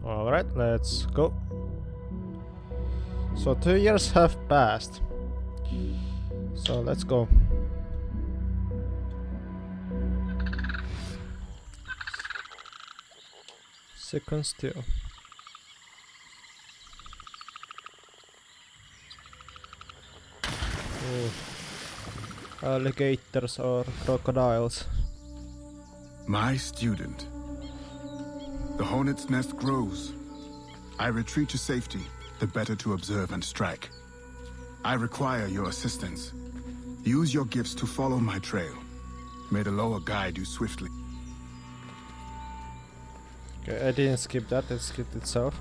Alright, let's go. So 2 years have passed. So let's go. Second still. Oh. Alligators or crocodiles. My student. The hornet's nest grows. I retreat to safety, the better to observe and strike. I require your assistance. Use your gifts to follow my trail. May the lower guide you swiftly. Okay, I didn't skip that, it skipped itself.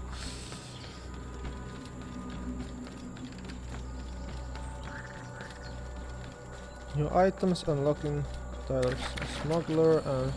New items unlocking Tyler's smuggler and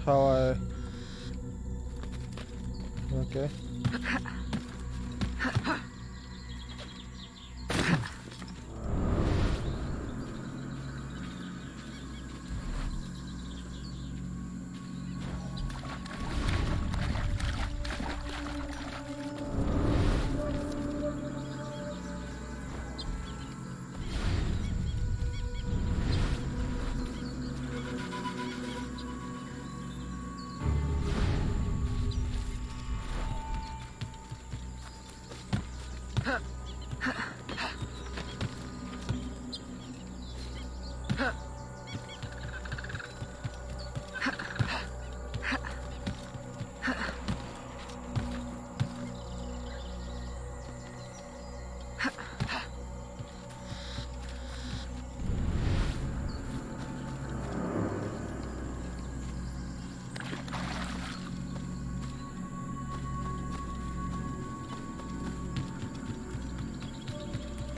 how I... Okay.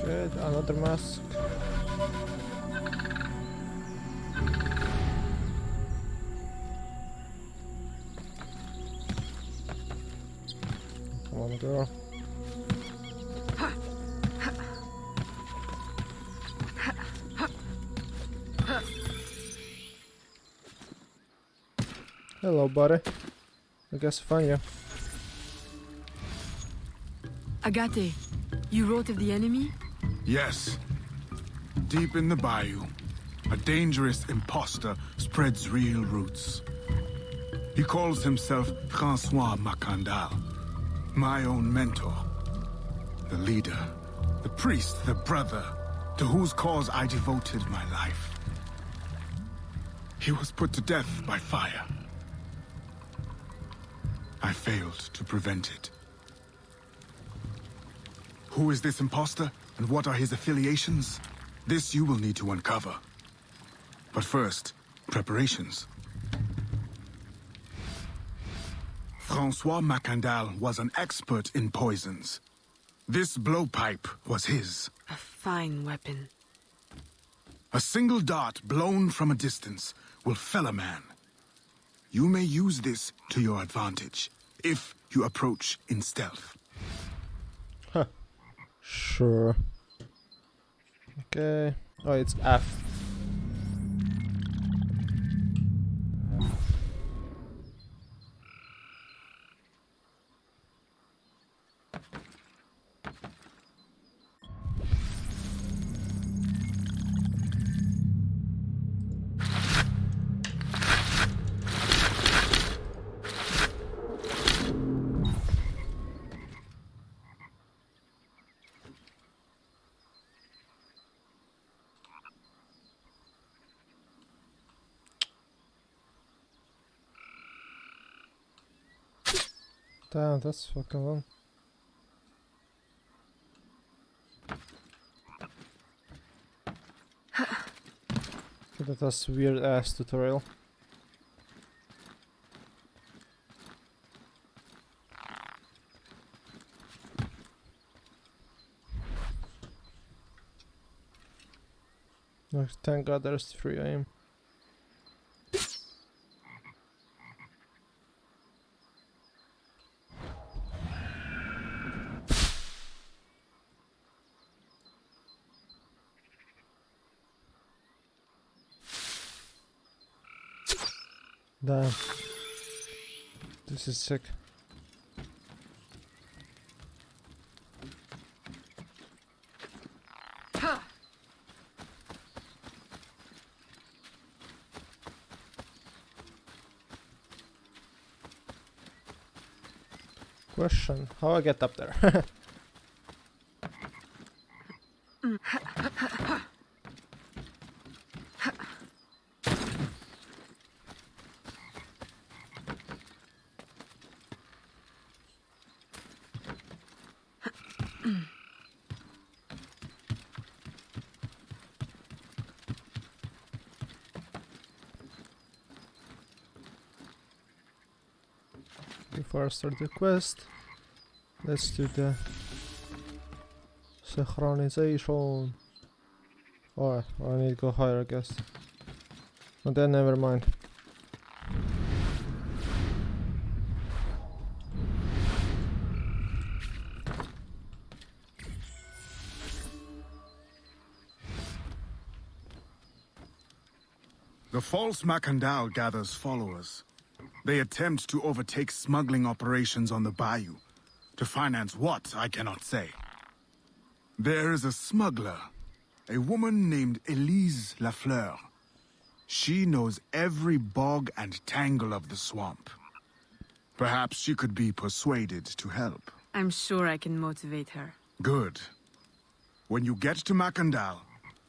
Good, another mask. Come on, girl. Hello, buddy. I guess I found you. Agate, you wrote of the enemy? Yes. Deep in the bayou, a dangerous imposter spreads real roots. He calls himself Francois Macandal, my own mentor. The leader, the priest, the brother, to whose cause I devoted my life. He was put to death by fire. I failed to prevent it. Who is this imposter, and what are his affiliations? This you will need to uncover. But first, preparations. Francois Macandal was an expert in poisons. This blowpipe was his. A fine weapon. A single dart blown from a distance will fell a man. You may use this to your advantage, if you approach in stealth. Huh. Sure. Okay. Oh, it's F. Damn, that's fucking long. So that was weird ass tutorial. Oh, thank God there's 3 aim. Damn. This is sick. Question, how I get up there? Before I start the quest, let's do the synchronization. Oh, I need to go higher, I guess. But then never mind. The false Macandal gathers followers. They attempt to overtake smuggling operations on the bayou. To finance what, I cannot say. There is a smuggler, a woman named Elise Lafleur. She knows every bog and tangle of the swamp. Perhaps she could be persuaded to help. I'm sure I can motivate her. Good. When you get to Macandal,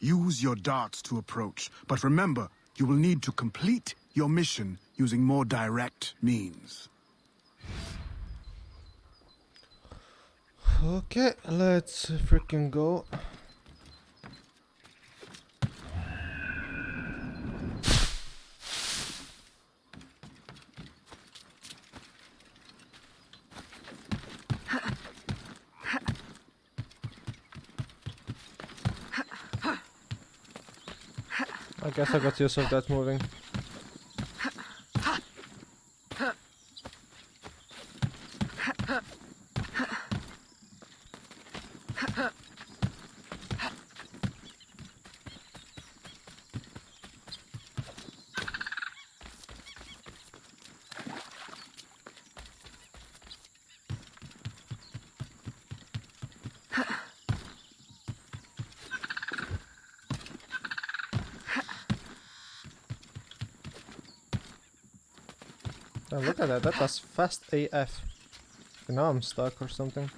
use your darts to approach. But remember, you will need to complete your mission using more direct means. Okay, let's freaking go. I guess I got use of that moving. Oh, look at that, that was fast AF. And now I'm stuck or something.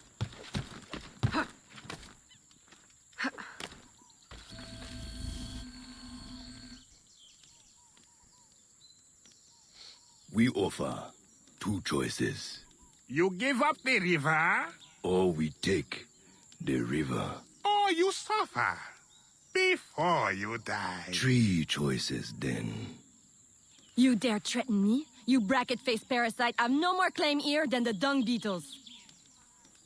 We offer 2 choices. You give up the river, Or we take the river. or you suffer before you die. 3 choices then. You dare threaten me? You bracket-faced parasite, I've no more claim here than the dung beetles.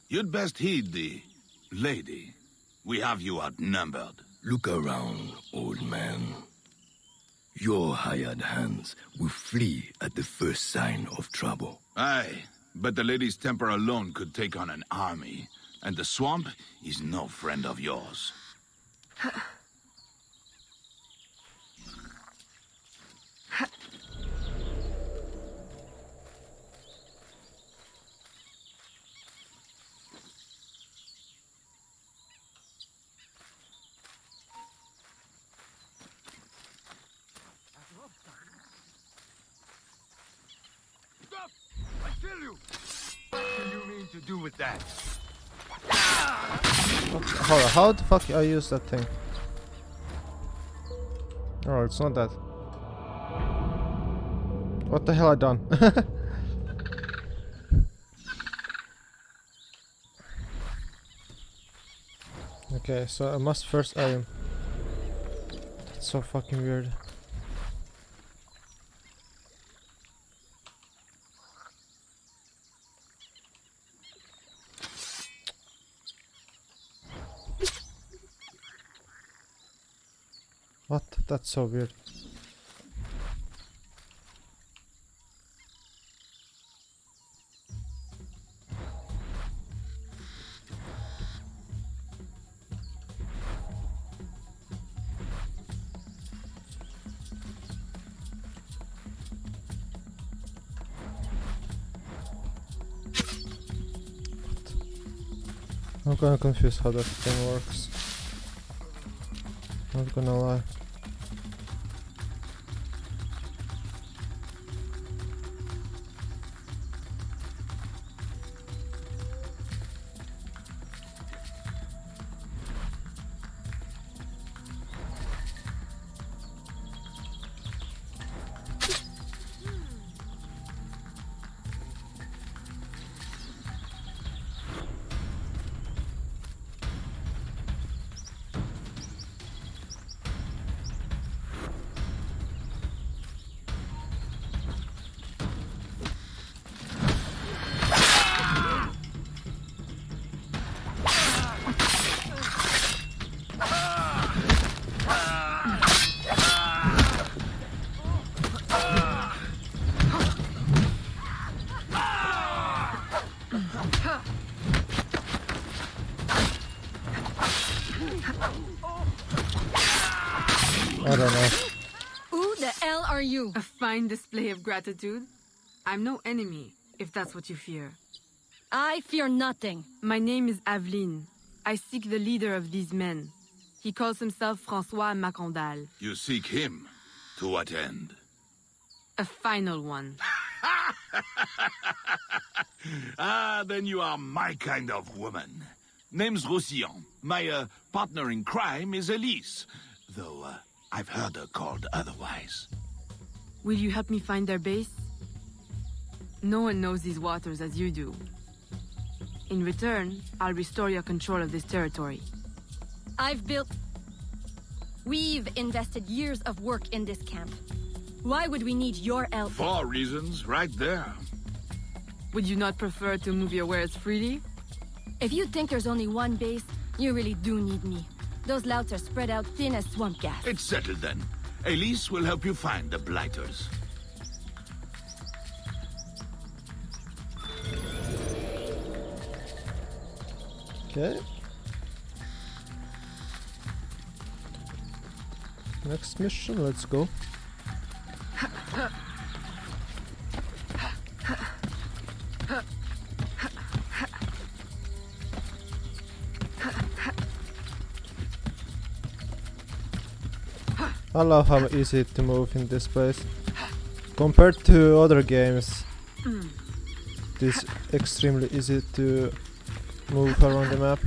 You'd best heed the lady. We have you outnumbered. Look around, old man. Your hired hands will flee at the first sign of trouble. Aye, but the lady's temper alone could take on an army. And the swamp is no friend of yours. Stop! I kill you! What do you mean to do with that? Hold on, how the fuck I use that thing? Oh, it's not that. What the hell I done? Okay, so I must first aim. That's so fucking weird. What? That's so weird. I'm kinda confused how that thing works. Not gonna lie. I don't know. Who the hell are you? A fine display of gratitude. I'm no enemy, if that's what you fear. I fear nothing. My name is Aveline. I seek the leader of these men. He calls himself François Macandal. You seek him? To what end? A final one. Ah, then you are my kind of woman. Name's Roussillon. My partner in crime is Elise. Though I've heard her called otherwise. Will you help me find their base? No one knows these waters as you do. In return, I'll restore your control of this territory. We've invested years of work in this camp. Why would we need your help? 4 reasons right there. Would you not prefer to move your wares freely? If you think there's only one base, you really do need me. Those louts are spread out thin as swamp gas. It's settled then. Elise will help you find the blighters. Okay. Next mission, let's go. I love how easy to move in this place. Compared to other games, it is extremely easy to move around the map.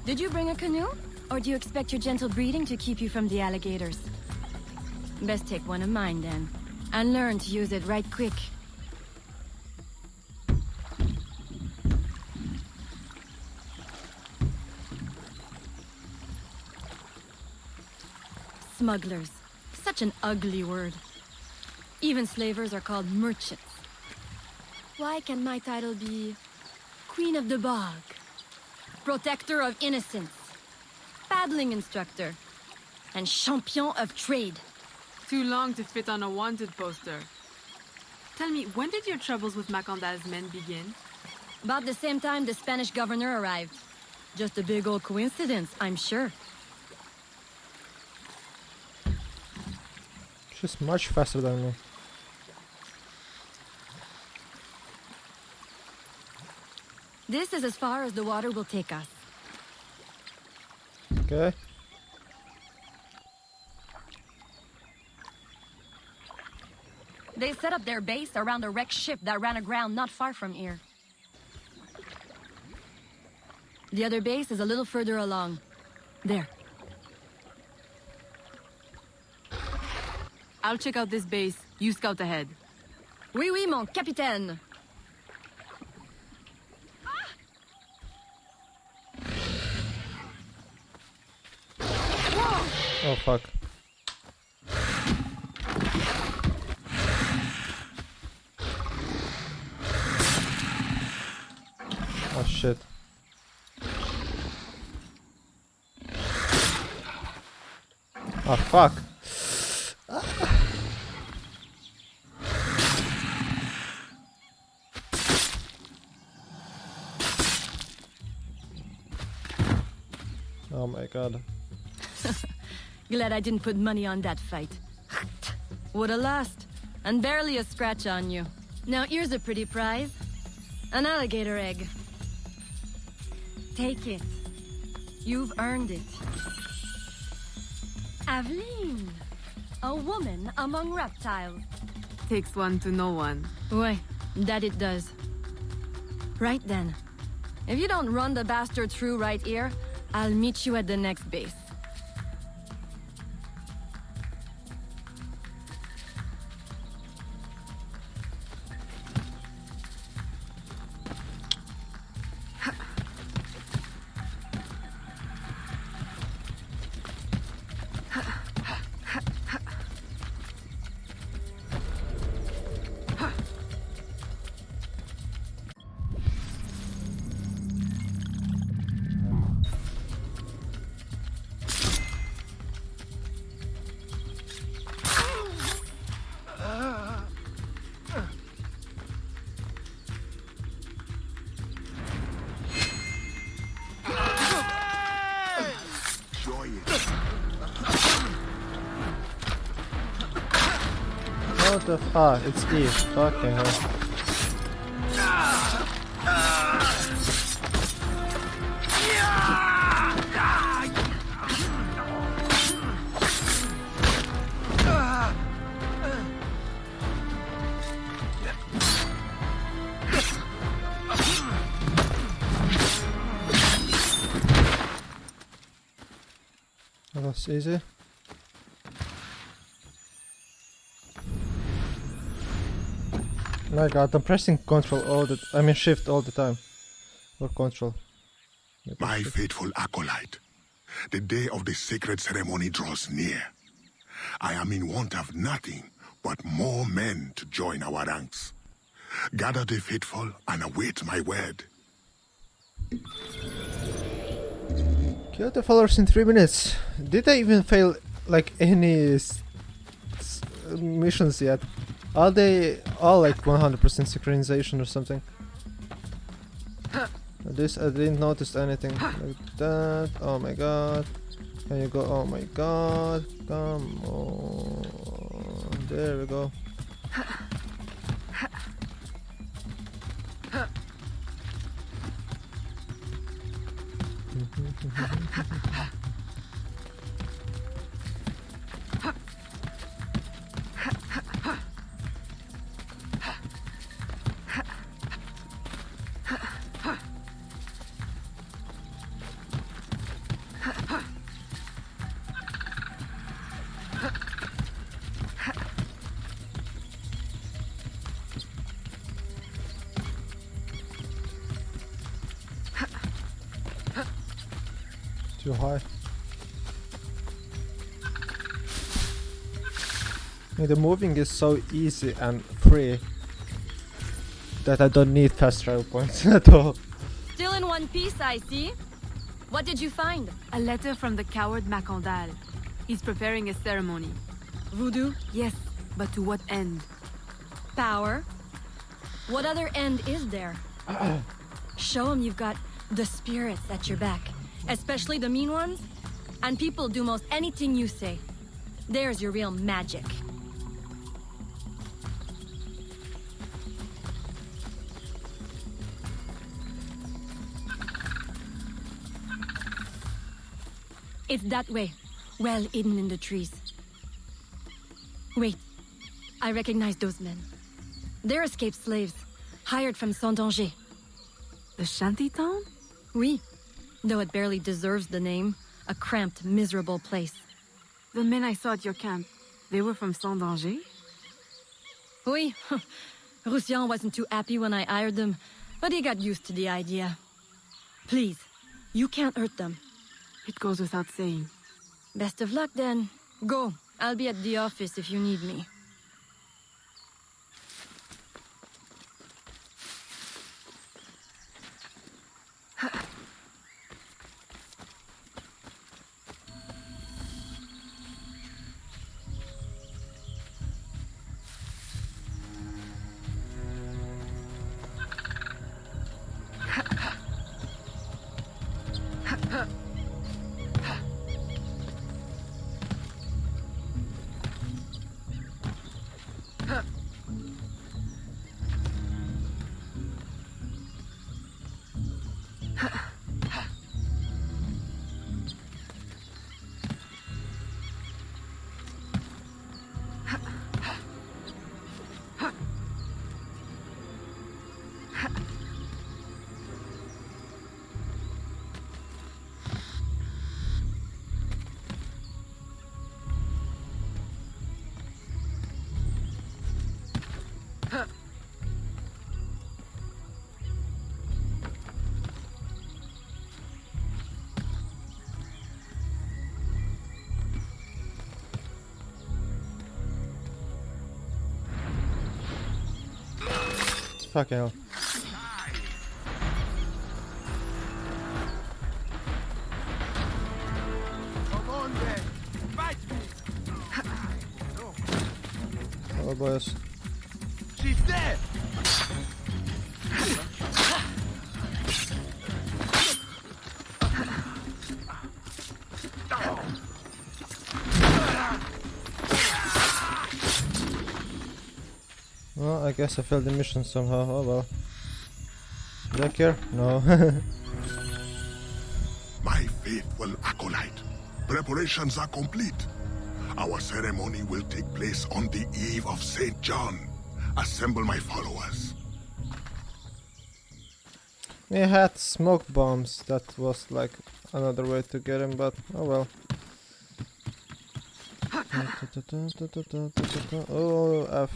Did you bring a canoe? Or do you expect your gentle breeding to keep you from the alligators? Best take one of mine then, and learn to use it right quick. Smugglers. Such an ugly word. Even slavers are called merchants. Why can't my title be Queen of the Bog? Protector of Innocence, paddling instructor, and champion of trade. Too long to fit on a wanted poster. Tell me, when did your troubles with Macandal's men begin? About the same time the Spanish governor arrived. Just a big old coincidence, I'm sure. She's much faster than me. This is as far as the water will take us. Okay. They set up their base around a wrecked ship that ran aground not far from here. The other base is a little further along. There. I'll check out this base. You scout ahead. Oui, oui, mon capitaine. Oh fuck. Oh shit. Oh fuck. Oh my god. Glad I didn't put money on that fight. Woulda lost, and barely a scratch on you. Now here's a pretty prize. An alligator egg. Take it. You've earned it. Aveline, a woman among reptiles. Takes one to know one. Ouais, that it does. Right then. If you don't run the bastard through right here, I'll meet you at the next base. What the fuck? It's Eve. Fucking hell. That was easy. My god, I'm pressing control shift all the time. Or control. Maybe My shift. faithful acolyte, the day of the sacred ceremony draws near. I am in want of nothing but more men to join our ranks. Gather the faithful and await my word. Kill the followers in 3 minutes. Did I even fail like any missions yet? Are they all like 100% synchronization or something? This I didn't notice anything like that. Oh my god. Can you go? Oh my god. Come on. There we go. Too high. The moving is so easy and free that I don't need fast travel points at all. Still in one piece, I see. What did you find? A letter from the coward Macandal. He's preparing a ceremony. Voodoo? Yes, but to what end? Power? What other end is there? Show him you've got the spirits at your back. Especially the mean ones. And people do most anything you say. There's your real magic. It's that way. Well hidden in the trees. Wait. I recognize those men. They're escaped slaves. Hired from Saint-Danger. The shanty town? Oui. Though it barely deserves the name. A cramped, miserable place. The men I saw at your camp, they were from Saint-Danger? Oui. Roussillon wasn't too happy when I hired them, but he got used to the idea. Please, you can't hurt them. It goes without saying. Best of luck then. Go. I'll be at the office if you need me. Fucking hell. Come on then. Fight me. Oh boys. She's dead. Well, I guess I failed the mission somehow. Oh well. Back here? No. My faithful acolyte, preparations are complete. Our ceremony will take place on the eve of St. John. Assemble my followers. We had smoke bombs. That was like another way to get him, but oh well. Oh, F.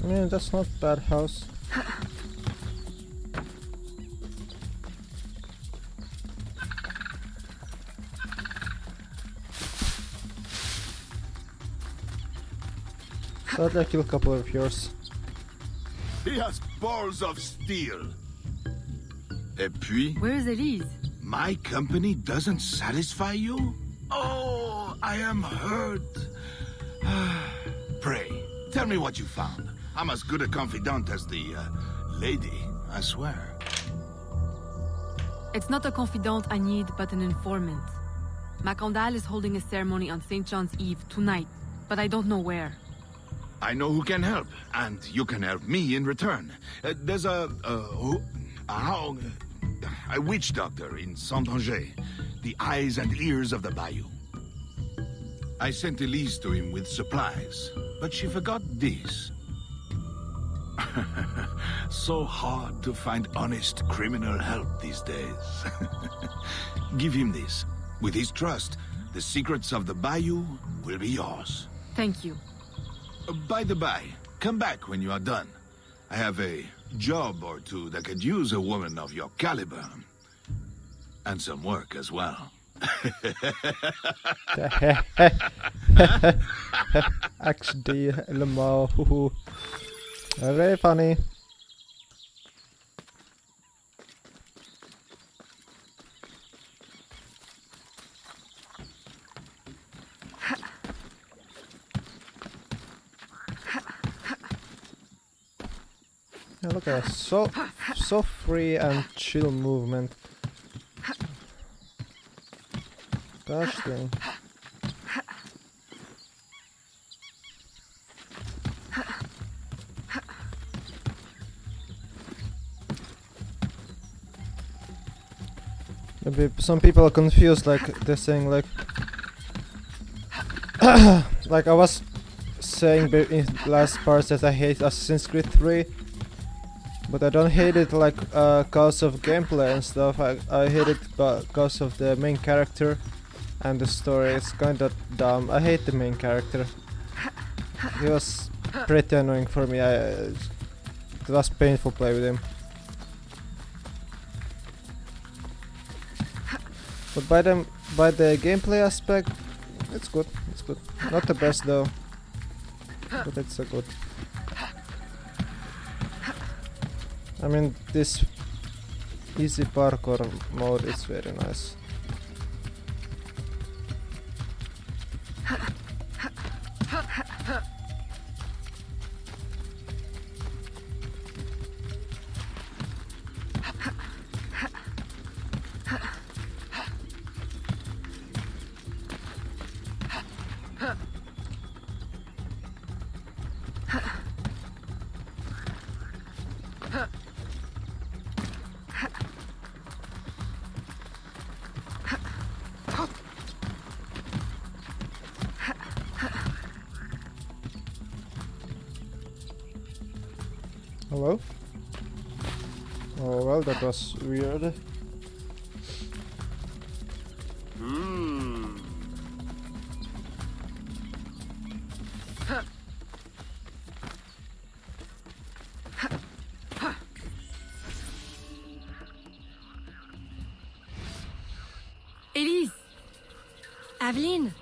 I mean, that's not bad house. Sadly, I kill a couple of yours. He has balls of steel. Et puis, Where is Elise? my company doesn't satisfy you? Oh, I am hurt. Pray, tell me what you found. I'm as good a confidant as the lady, I swear. It's not a confidant I need, but an informant. Macandal is holding a ceremony on St. John's Eve tonight, but I don't know where. I know who can help, and you can help me in return. There's a witch doctor in Saint-Anger, the eyes and ears of the bayou. I sent Elise to him with supplies, but she forgot this. So hard to find honest criminal help these days. Give him this. With his trust, the secrets of the bayou will be yours. Thank you. By the by, come back when you are done. I have a job or two that could use a woman of your caliber. And some work as well. Actually, Lamau. Very funny. Yeah, look at that, so free and chill movement. Gosh dang. Some people are confused, like they're saying like like I was saying in last part that I hate Assassin's Creed 3, but I don't hate it like cause of gameplay and stuff. I hate it because of the main character and the story. It's kinda dumb. I hate the main character. He was pretty annoying for me. It was painful play with him. But by the gameplay aspect, it's good. It's good. Not the best though, but it's a good. I mean, this easy parkour mode is very nice. Hello? Oh well, that was weird. Elise! Aveline,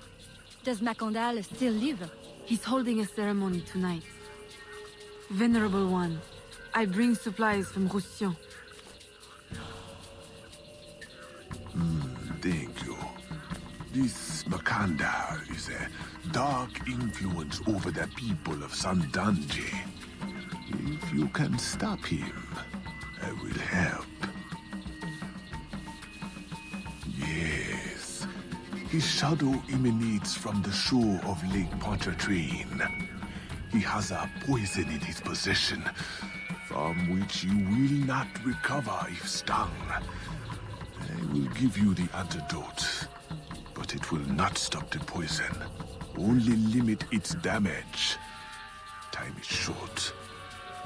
does Macondal still live? He's holding a ceremony tonight. Venerable One, I bring supplies from Roussillon. Thank you. This Macondal is a dark influence over the people of Sandange. If you can stop him, I will help. Yes. His shadow emanates from the shore of Lake Pontchartrain. He has a poison in his possession, from which you will not recover if stung. I will give you the antidote, but it will not stop the poison, only limit its damage. Time is short.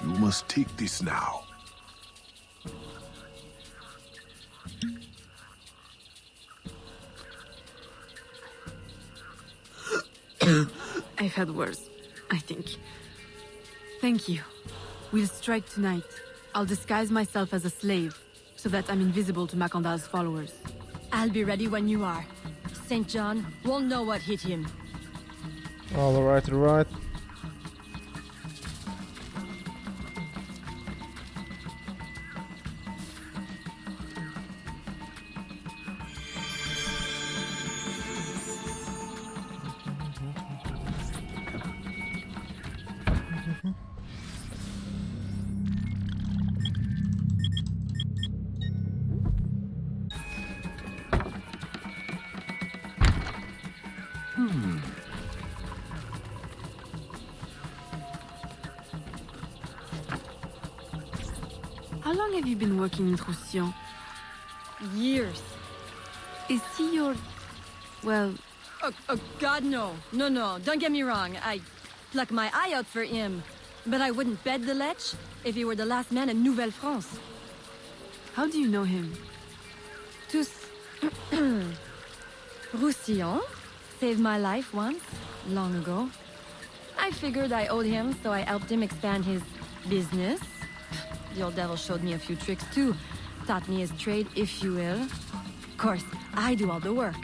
You must take this now. I've had worse, I think. Thank you. We'll strike tonight. I'll disguise myself as a slave, so that I'm invisible to Macondal's followers. I'll be ready when you are. St. John won't know what hit him. Alright, alright. How long have you been working in Roussillon? Years. Is he your... well... Oh, God, no. No, don't get me wrong. I'd pluck my eye out for him. But I wouldn't bet the lech if he were the last man in Nouvelle-France. How do you know him? Tous... Roussillon saved my life once, long ago. I figured I owed him, so I helped him expand his business. The old devil showed me a few tricks too. Taught me his trade, if you will. Of course, I do all the work.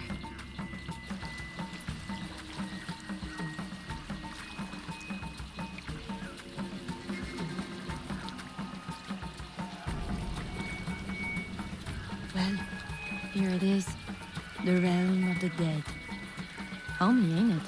Well, here it is. The realm of the dead. Homey, ain't it?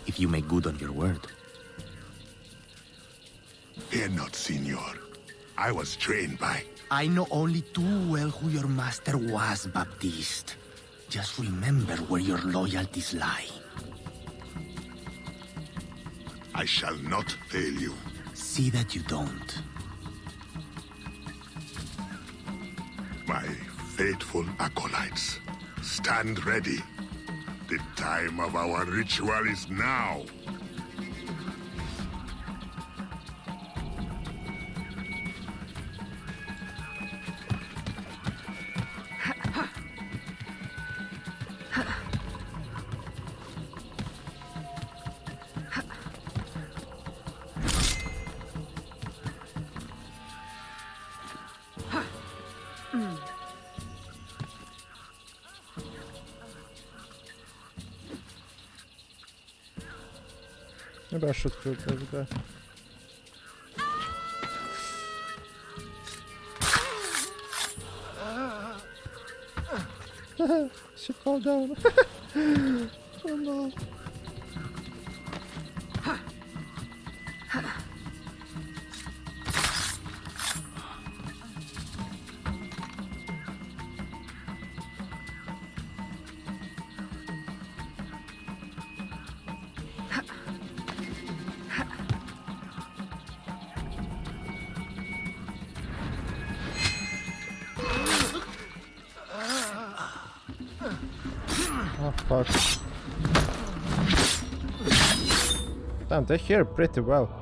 If you make good on your word. Fear not, Signor. I was trained by I know only too well who your master was, Baptiste. Just remember where your loyalties lie. I shall not fail you. See that you don't. My faithful acolytes, stand ready. The time of our ritual is now. Maybe I should put it over there. She fell down. Oh no. Oh fuck. Damn, they hear pretty well.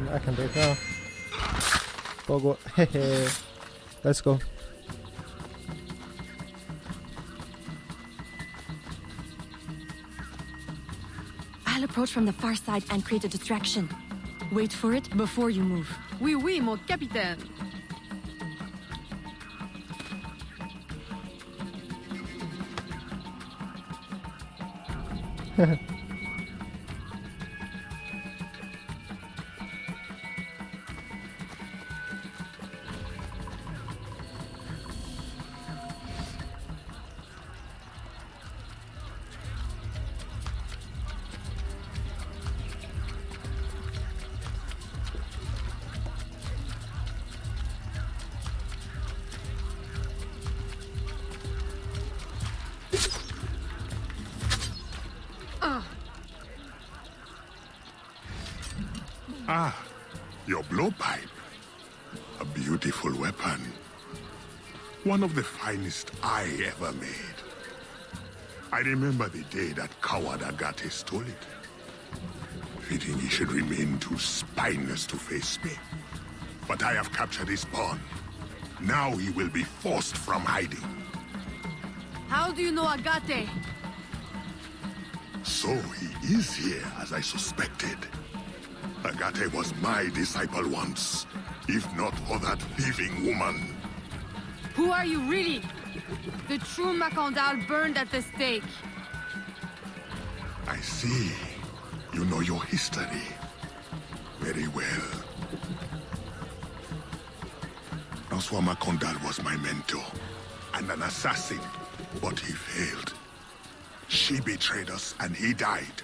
I can do it now. Go. Hehe. Let's go. I'll approach from the far side and create a distraction. Wait for it before you move. Oui, oui, mon capitaine. Ah, your blowpipe. A beautiful weapon. One of the finest I ever made. I remember the day that coward Agate stole it. Fitting he should remain too spineless to face me. But I have captured his pawn. Now he will be forced from hiding. How do you know Agate? So he is here, as I suspected. Agate was my disciple once, if not for that thieving woman. Who are you really? The true Macandal burned at the stake. I see. You know your history. Very well. François Macandal was my mentor, and an assassin, but he failed. She betrayed us, and he died.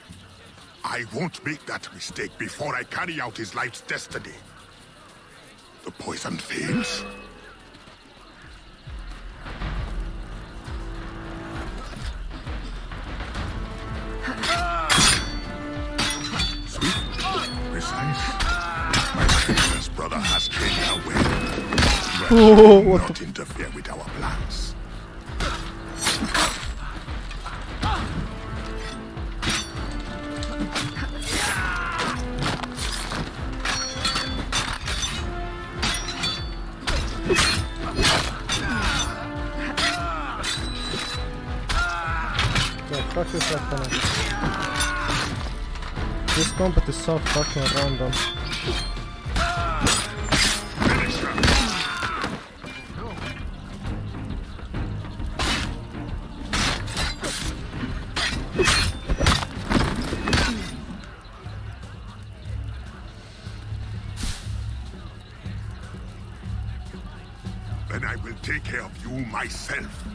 I won't make that mistake before I carry out his life's destiny. The poison fails. Oh, Do what not interfere with our plans. the fuck is happening? This combat is so fucking random. Then I will take care of you myself.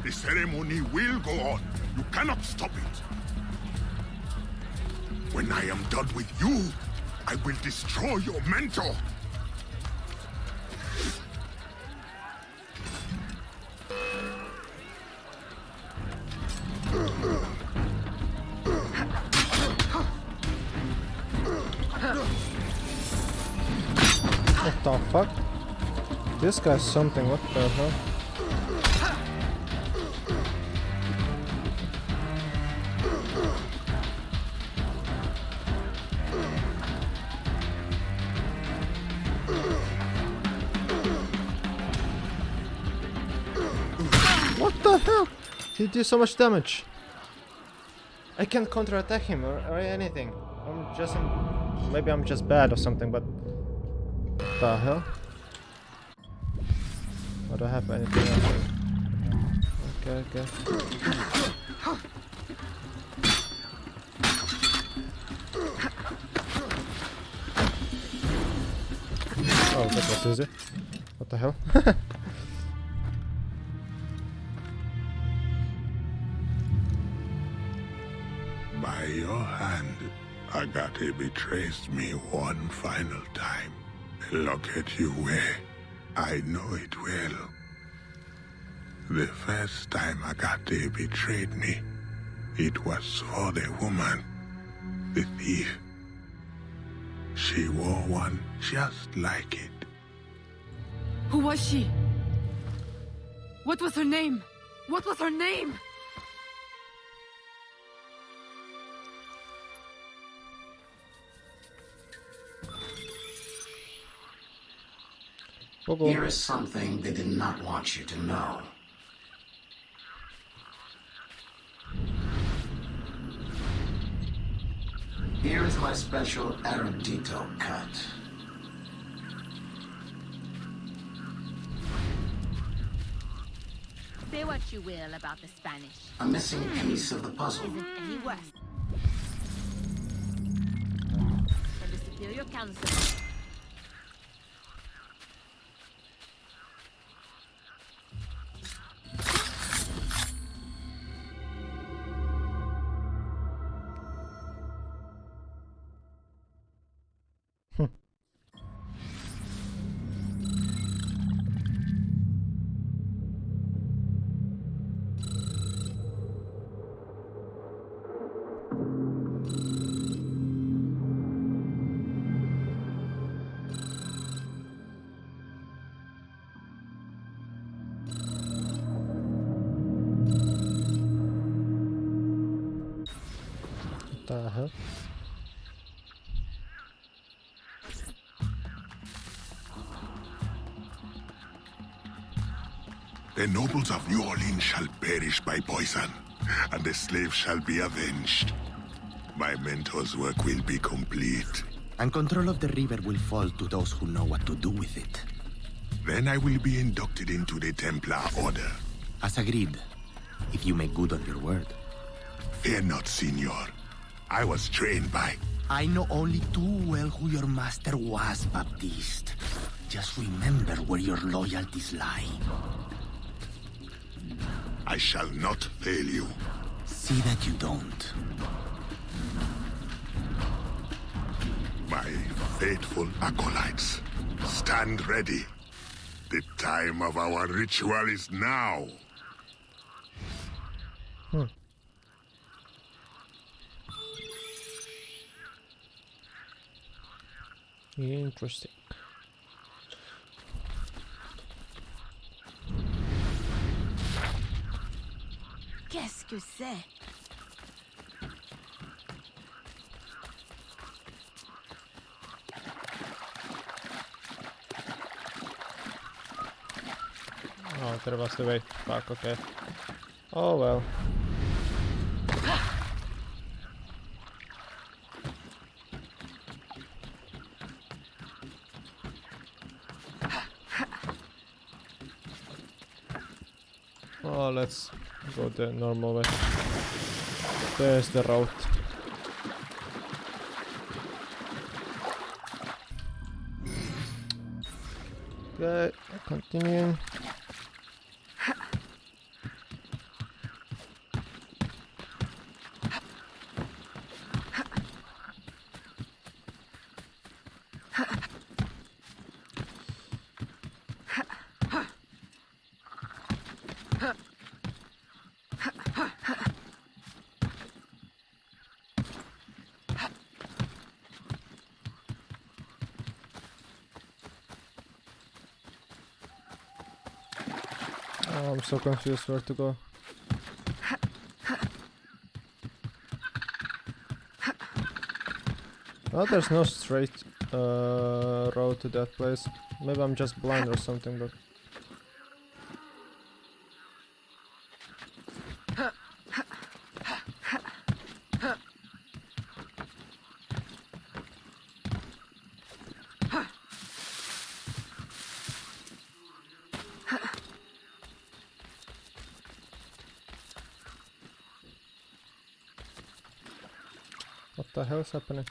The ceremony will go on. You cannot stop it. When I am done with you, I will destroy your mentor. What the fuck? This guy's something, what the hell? What the hell? He did so much damage. I can't counterattack him or anything. Maybe I'm just bad or something, but what the hell? I don't have anything else. Okay. Oh, that was easy. What the hell? By your hand, Agate betrays me one final time. The locket you wear, I know it well. The first time Agate betrayed me, it was for the woman, the thief. She wore one just like it. Who was she? What was her name? What was her name? Here is something they did not want you to know. Here is my special erudito cut. Say what you will about the Spanish. A missing piece of the puzzle. Isn't any worse than the Superior Council. What the hell? The nobles of New Orleans shall perish by poison, and the slaves shall be avenged. My mentor's work will be complete. And control of the river will fall to those who know what to do with it. Then I will be inducted into the Templar Order. As agreed, if you make good on your word. Fear not, Signor. I was trained by... I know only too well who your master was, Baptiste. Just remember where your loyalties lie. I shall not fail you. See that you don't. My faithful acolytes, stand ready. The time of our ritual is now. Interesting. Qu'est-ce que c'est? Oh, there was the way. Fuck, okay. Oh well. Oh, let's go the normal way. There's the road. Okay, continuing. Oh, I'm so confused where to go. Oh, there's no straight road to that place. Maybe I'm just blind or something, but... What the hell is happening?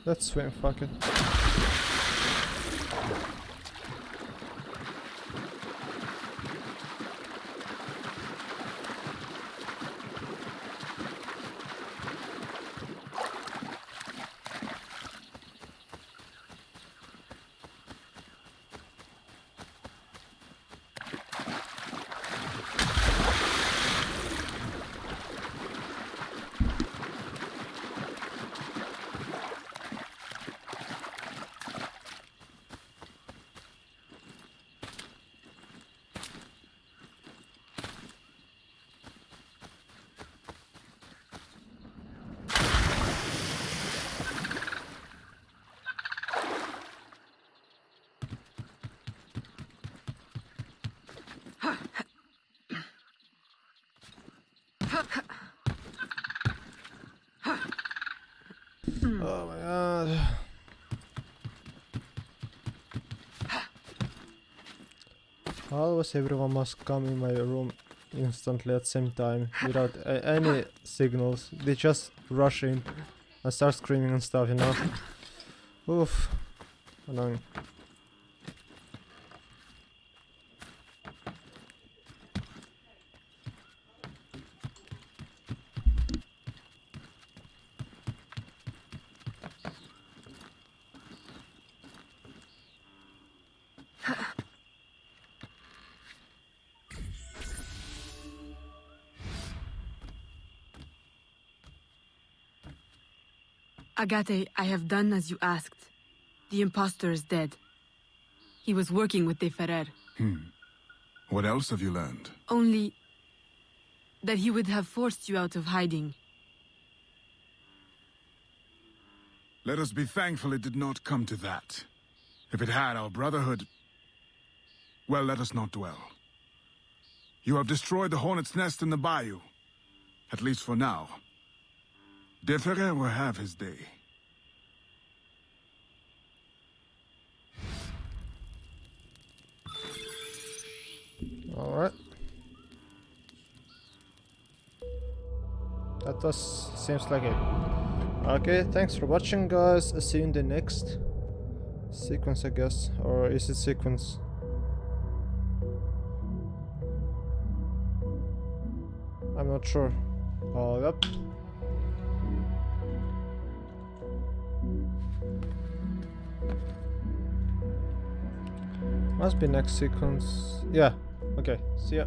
Let's swim, fuck it. Oh my god. Always everyone must come in my room instantly at the same time without any signals. They just rush in and start screaming and stuff, you know? Oof. Annoying. Agate, I have done as you asked. The impostor is dead. He was working with De Ferrer. What else have you learned? Only that he would have forced you out of hiding. Let us be thankful it did not come to that. If it had, our brotherhood... Well, let us not dwell. You have destroyed the hornet's nest in the bayou. At least for now. De Ferrer will have his day. Alright. That seems like it. Okay, thanks for watching, guys. I'll see you in the next sequence, I guess. Or is it sequence? I'm not sure. Oh, yep. Must be next sequence. Yeah. Okay. See ya.